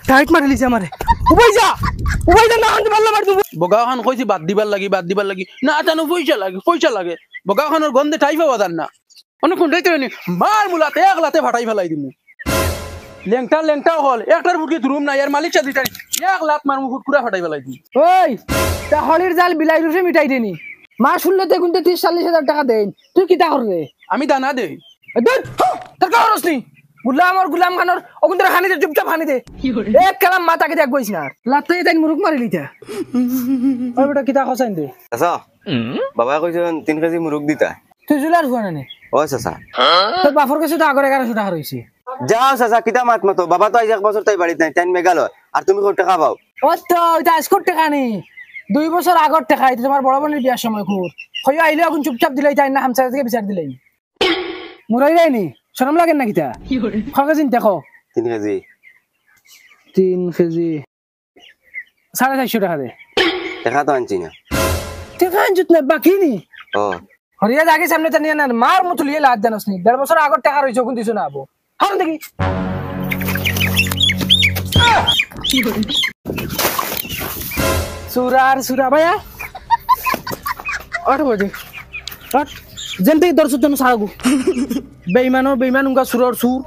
tight মারি লিছে আমারে উবাই যা না আনতে পারলাম আর তুমি বগাখান কইছি বাদ দিবার লাগি না জানো পয়সা লাগে বগাখানের গন্ধে ঠাই পাওয়া যান না অনেক কোনটাই নি মার মুলাতে একলাতে ফাটাই ফেলাই দিমু লেংটা হল একটার ফুটকে ধরুম না এর মালিক সাথে এক লাত মার মুখ পুরা ফাটাই ফেলাই দিই ওই তা হলির জাল বিলাই রুফে মিটাই দেনি মা শুনলে তে কিন্তু 30-40 হাজার টাকা দেন তুই কি তা করবে আমি দানা দেই তোর কারস নি গুলাম খানোর ওগুন খানি দে চুপচাপ খানি দে এক কালাম মাতাকে দেখ বইছ না লাতে তাই মুরুক মারি লিতা ওই বেটা কিতা খসাইন দে চাচা বাবা কইছেন 3 কেজি মুরগ দিতা তুই জুলার হুয়া না ও চাচা তোর বাফর কাছে তো আগরে 1100 টাকা রইছে যাও চাচা কিতা মাত মতো বাবা তো আজ 1 বছর তাই বাড়িতে নাই 10 মেঘালয় আর তুমি কত টাকা পাও ও তো এটা আজকর টাকা নি 2 বছর আগর টাকা এটা তোমার বড় বোনের বিয়ার সময় খুর হইয়া আইলে এখন চুপচাপ দিলাই তাই না হামসা থেকে বিচার দিলাই মুরাই যায়নি শরম লাগে না কিতা খরকা চিন্তা দেখো 3 কেজি 3 কেজি 450 টাকা দে টাকা তো আনছি না টাকা আনছিস না বাকি নি ও হরিয়া জাগে সামনে তানিয়া না মার মত লিয়ে লাদ জানোস নি 1.5 বছর আগর টাকা রইছে কোন দিছ না আবো হান দেখি সুরা ভাইয়া আট বজে আট জেনতে দর্শক জন সাগু বেঈমান উনকা সুরর সুর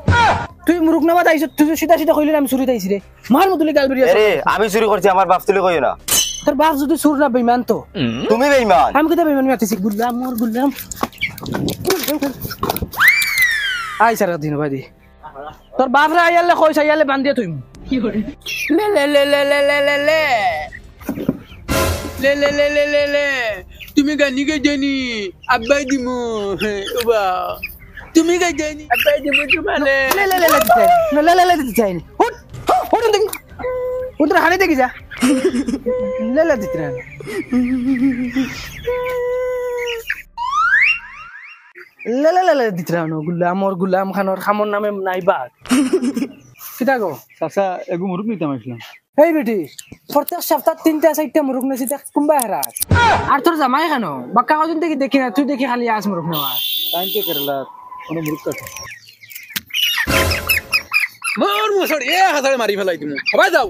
তুই মুরুক নামা দাইছ তুই সিধা কইলি আমি চুরি দাইছি রে মার মতলি গাল বেরিয়া আরে আমি চুরি করছি আমার বাপ তুলে কইও না তোর বাপ যদি সুর না বেঈমান তো তুমি বেঈমান আমি কিটা বেঈমান মাতিছি গুলাম আই সারা দিন ভাই তোর বাপ রে আইয়ালে কইছ আইয়ালে বান্ধিয়া তুই কি করে লে তুমি গানি গে জানি আব্বাই দিমু ওবা তুমি গে জানি আব্বাই দিমু তোমালে লে দিতে চাই হুট দেখি উতরা হানি দেখি যা লে দিতে রে লে দিতে রে গুলাম খানোর খামর নামে নাই বাদ কিটা গো চাচা এগু মুরুক নিতাম আসলাম এই বেটি প্রত্যেক সপ্তাহ 3-4টা মুরুক নেছি দেখ কুম্বা হারাস আর তোর জামাই কেন বাক্কা কজন থেকে দেখি না তুই দেখি খালি আস মুরুক নেওয়া টাইমকে কেরালা কোনো মুরুক কাটে মোর মুসড় হাজারে মারি ফেলাই দিমু সবাই যাও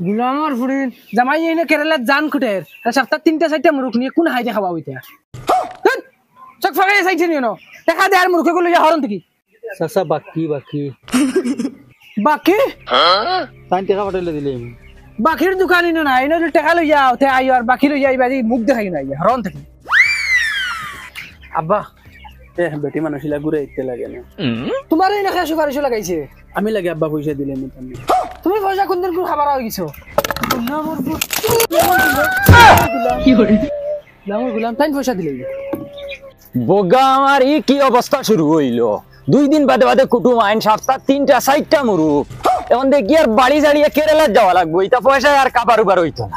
গুলামর ফুরিন জামাই এনে কেরালা জান কুটের সপ্তাহ 3-4টা মুরুক নিয়ে কোন হাইতে খাওয়া হইতা চক ফাগাই সাইছে নিও দেখা দে আর মুরুকে গুলো হরন থেকে চাচা বাকি টাইম টাকা পাঠাইলে দিলে বাকির দোকানি না এনে টাকা লইয়া তে আইও আর বাকি লইয়া আইবাদি মুখ দেখাই না হরন থেকে আব্বা বেটি মানুষিলা ঘুরে ইতে লাগে না তোমার এই নাখা সুপারিশ লাগাইছে আমি লাগে আব্বা পয়সা দিলে তুমি পয়সা কোন দিন খাবার হয়ে গেছো গুলাম তাই পয়সা দিলে বগা আমার ই কি অবস্থা শুরু হইল 2 দিন বাদে কুটুম আইন সপ্তাহ 3-4টা মুরুক এখন দেখি আর বাড়ি জাড়িয়ে কেরালা যাওয়া লাগবো এটা পয়সা আর কাবার উবার হইতো না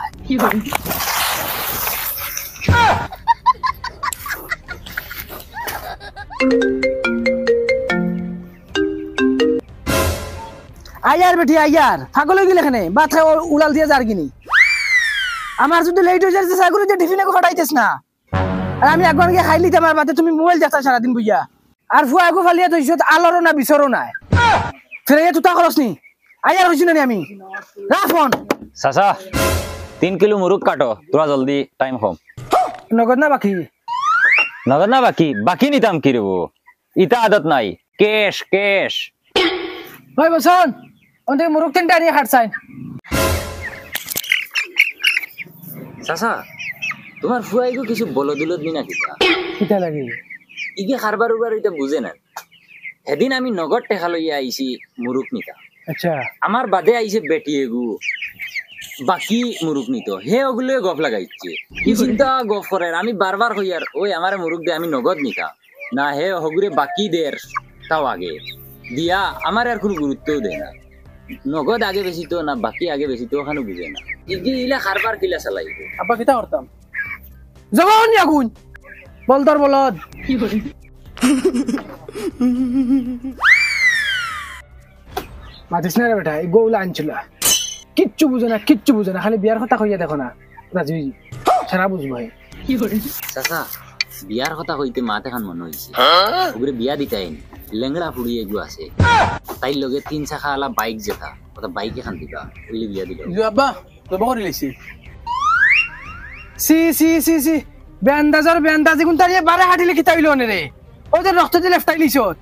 আয়ার বেটি আয়ার পাগল হয়ে গেলে এখানে বাত উড়াল দিয়ে যার কিনি আমার যদি লেট হয়ে যাচ্ছে সাগরে যে টিফিনে ফাটাইতেছ না আর আমি একবার গিয়ে খাইলি আমার বাতে তুমি মোবাইল দেখতা সারাদিন বুইয়া আর ফুয়া আগো ফালিয়া তো ইসত আলোরও না বিছরও নাই ফিরে তুতা খরচ নি আয়ার হইছি না আমি রাফন চাচা 3 কিলো মুরুক কাটো তোরা জলদি টাইম কম নগদ না বাকি নিতাম কি রেবো ইটা আদত নাই কেশ ভাই বসন ওতে মুরুক 3টা নিয়ে হাঁটছাই চাচা তোমার ফুয়াইগো কিছু বলদুলত নি না কিটা লাগে ইগে খারবার উবার এটা বুঝে না সেদিন আমি নগদ টেকা লইয়া আইছি মুরুক নিতা আচ্ছা আমার বাদে আইছে বেটি এগু বাকি মুরুক নিত হে ওগুলো গফ লাগাইছে কি চিন্তা গফ করে আমি বারবার কই আর ওই আমার মুরুক দে আমি নগদ নিতা না হে হগুরে বাকি দের তাও আগে দিয়া আমার আর কোনো গুরুত্বও দেয় না নগদ আগে বেশি তো না বাকি আগে বেশি তো ওখানে বুঝে না ইগে ইলা খারবার কিলা চালাইব আব্বা কিটা করতাম জবান আগুন বলদর বলদ কি করে মাতিস না রে বেটা এই গৌলা আনছিল কিচ্ছু বুঝে না খালি বিয়ার কথা কইয়া দেখো না রাজুই সারা বুঝবো কি করে চাচা বিয়ার কথা কইতে মাতে খান মনে হইছে ওগুরে বিয়া দিতাইন লেংড়া ফুড়ি এগু আছে তাই লগে 3 চাকা আলা বাইক যেটা ওটা বাইক এখান দিবা ওইলে বিয়া দিল যে আব্বা জব করে লাইছি সি সি সি সি বেন্দাজি কোন তারিয়ে বারে হাঁটিলে কি তাইলো রে ওই যে রক্ত দিলে লেফটাই লিছত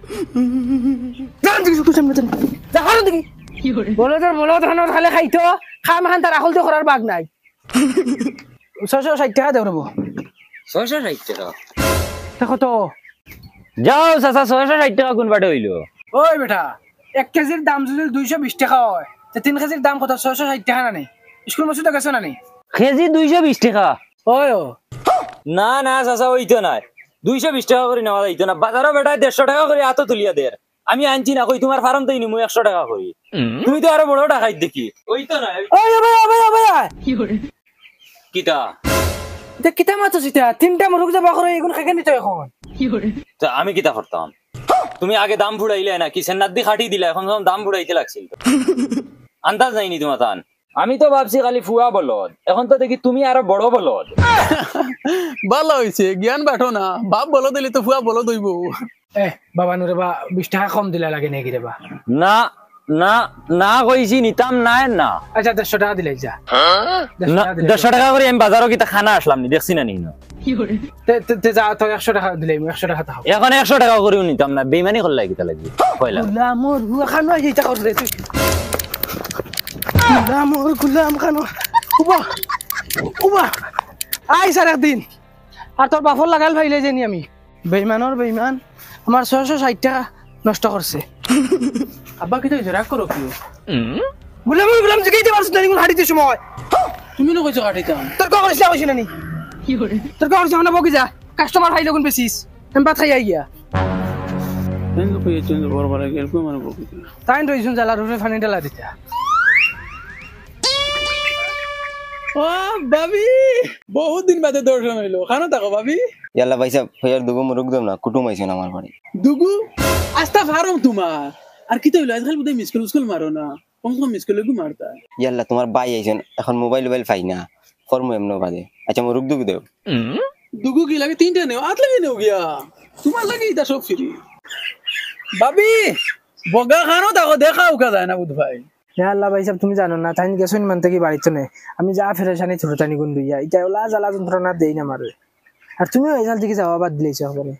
জান দিকে সুতো সামনে দেন দেখালো দেখি কি করে বলো ধানের খালে খাইতো খাম খান তার আখল তো করার বাগ নাই 660 টাকা দেব রবো 660 টাকা দেখো তো যাও চাচা 660 টাকা কোন বাটে হইলো ওই বেটা 1 কেজির দাম যদি 220 টাকা হয় তে 3 কেজির দাম কত 660 টাকা না নে স্কুল মসজিদে গেছো না নে কেজি 220 টাকা ওই না না চাচা ওইতো নাই 220 টাকা করে নেওয়া যাইতো না বাজারও বেটা 150 টাকা করে এত তুলিয়া দের আমি আনছি না কই তোমার ফার্ম তাই নিমু 100 টাকা করি তুমি তো আরো বড় টাকাই দেখি ওইতো না ওই ভাই কি করে কিটা দেখ কিতা মাতো সিতা তিনটা মুরগ যাবা করে এগুন খাইকে নিতে এখন কি করে তা আমি কিটা করতাম তুমি আগে দাম ফুড়াইলে না কি সেন্নাত দি খাটি দিলা এখন দাম ফুড়াইতে লাগছিল আন্দাজ নাইনি তোমার তান আমি তো ভাবছি খালি ফুয়া বলদ এখন তো দেখি তুমি আরো বড় বলদ ভালো হইছে জ্ঞান বাটো না বাপ বলো দিলি তো ফুয়া বলো দইব বাবা নুরে বা 20 টাকা কম দিলা লাগে নাকি রে বা না না না কইছি নিতাম নাই না আচ্ছা 150 টাকা দিলাই যা 100 টাকা করে আমি বাজারও কিটা খানা আসলাম নি দেখছি না নি কি করে তে যা তো 100 টাকা দিলাই 100 টাকা দাও এখন 100 টাকা করেও নিতাম না বেইমানি করলাই কিটা লাগবে কইলা গুলামর হুয়া খানো এইটা কর রে তুই গুলাম খানো উবা আই সারা দিন আর তোর বাফর লাগাল ভাইলে জানি আমি বেইমান আমার 660 টাকা নষ্ট করছে আব্বা কি তো রাগ করো কি গুলাম জিগাইতে পারছ না নিগুন হাড়িতে সময় তুমি না কইছো কাটিতাম তোর কো কইছিস কইছিস না নি কি করে তোর কো কইছিস না বকি যা কাস্টমার হাইলে কোন বেসিস আমি ভাত খাই আইয়া তেন তো কইছো যে বড় গেল কই মানে বকি তাইন রইছুন জালা রুফে ফানি ডালা দিতা ও ভাবি বহুত দিন বাদে দর্শন হইলো খানো থাকো ভাবি ইয়াল্লা ভাইসা ফের দুগো মুরগ দম না কুটুম আইছেন আমার বাড়ি দুগু আস্তা ফারম তোমার আর কি তো হইলো আজকাল বুঝে মিসকল মারো না কম মিসকল গু মারতা ইয়াল্লা তোমার বাই আইছেন এখন মোবাইল পাই না ফর্ম এমনো বাদে আচ্ছা মুরগ দুগু দেও দুগু কি লাগে তিনটা নেও আট লাগে নেও গিয়া তোমার লাগে এটা সব ফ্রি ভাবি বগা খানো থাকো দেখাও কা যায় না বুধ ভাই ইয়া আল্লাহ ভাই সাহেব তুমি জানো না তাইন গেছুন মান থেকে বাড়িতে নে আমি যা ফেরেশানি ছোটটানি গুন দুইয়া এটা ওলা জ্বালা যন্ত্রণা দেই না মারে আর তুমি ওই জাল থেকে যাওয়া বাদ দিলেছ হবে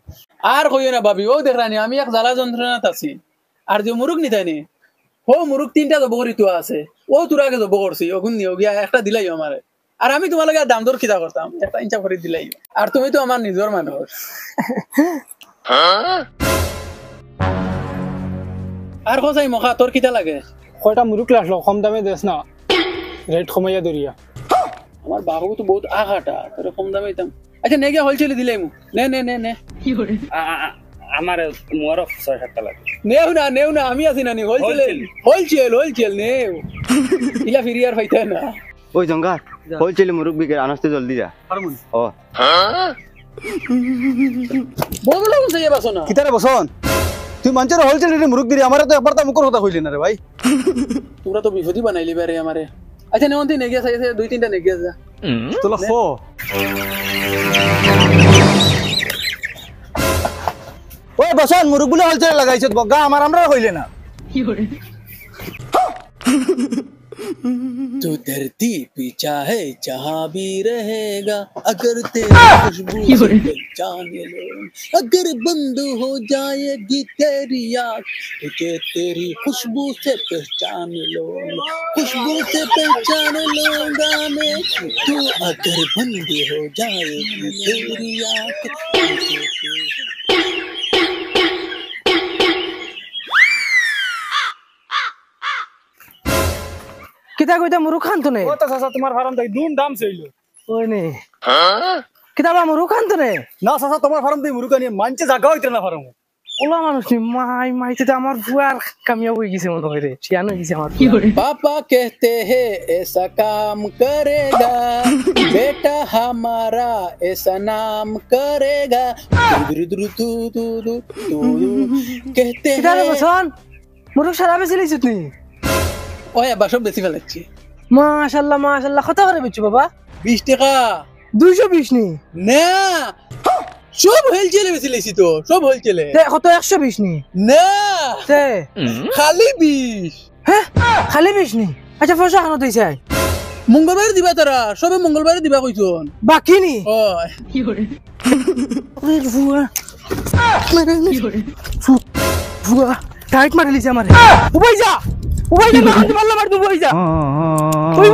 আর কইও না ভাবি ও দেখরানি আমি এক জ্বালা যন্ত্রণাত আছি আর যে মুরগ নিতানি ও মুরগ তিনটা জব করি তো আছে ও তোর আগে জব করছি ওগুন নিও গিয়া একটা দিলাই আমারে আর আমি তোমার লাগে দাম দর খিদা করতাম একটা ইঞ্চা করে দিলাই আর তুমি তো আমার নিজর মানুষ আর কোথায় মখা তোর কিটা লাগে কয়টা মুরুক লাসলো কম দামে দেস না রেট কমাইয়া দরিয়া আমার বাবু তো বহুত আঘাটা তোর কম দামে দাম আচ্ছা নে গিয়া হোলসেলে দিলাই মু নে কি করে আমার মোর 6-7 টাকা লাগে নেও না আমি আছি না নি হোলসেল নেও ইলা ফিরিয়ার পাইতা না ওই জঙ্গার হোলসেল মুরগ বিকে আনস্তে জলদি যা পারমু ও বগলা কোন যাইবা বাসো না কিতারে বসন তুই মানচের হোলসেল রে মুরগ দিলি আমারে তো একবার তা মুকর কথা কইলি না রে ভাই তোরা তো বিপদি বানাইলি বারে আমারে আচ্ছা নেওন তুই নেগিয়া সাইছে দুই তিনটা নেগিয়া যা তোলা ফো ওই বসন মুরগ গুলো হোলসেল লাগাইছত বগা আমরা কইলে না কি করে तू धरती पे चाहे जहाँ भी रहेगा अगर तेरी खुशबू से पहचाने लो अगर बंद हो जाएगी तेरी आँख तुझे तेरी खुशबू से पहचान लो खुशबू से पहचान लूंगा मैं तू अगर बंद हो जाएगी तेरी आँख কিতা কইতা মুরু খান তো নে ও তো চাচা তোমার ফার্ম তাই দুন দাম চাইলো ওই নে কিতা বা মুরু খান তো নে না চাচা তোমার ফার্ম তাই মুরগ আনি মানচে জায়গা হইতে না ফার্ম ওলা মানুষ নি মাইতে তো আমার বুয়ার কামিয়া হই গেছে মনে হয় রে শিয়ান হই গেছে আমার पापा कहते हैं ऐसा काम करेगा बेटा हमारा ऐसा नाम करेगा कहते কিতা রে हैं বসন মুরু সারা বেশি লইছিস নি ওই আবার সব বেশি ফেলাচ্ছি মাশাআল্লাহ কত করে বেচু বাবা 20 টাকা 220 নি না সব হোলসেলে বেশি লেছি তো সব হোলসেলে তে কত 120 নি না তে খালি 20 হ্যাঁ খালি 20 নি আচ্ছা পয়সা খানো দিছে মঙ্গলবার দিবা তারা সবে মঙ্গলবারে দিবা কইছন বাকি নি ওই ওরে বুয়া বুয়া টাইট মারি লিছে আমারে উবাই যা না মারলা মার দু উবাই যা ওই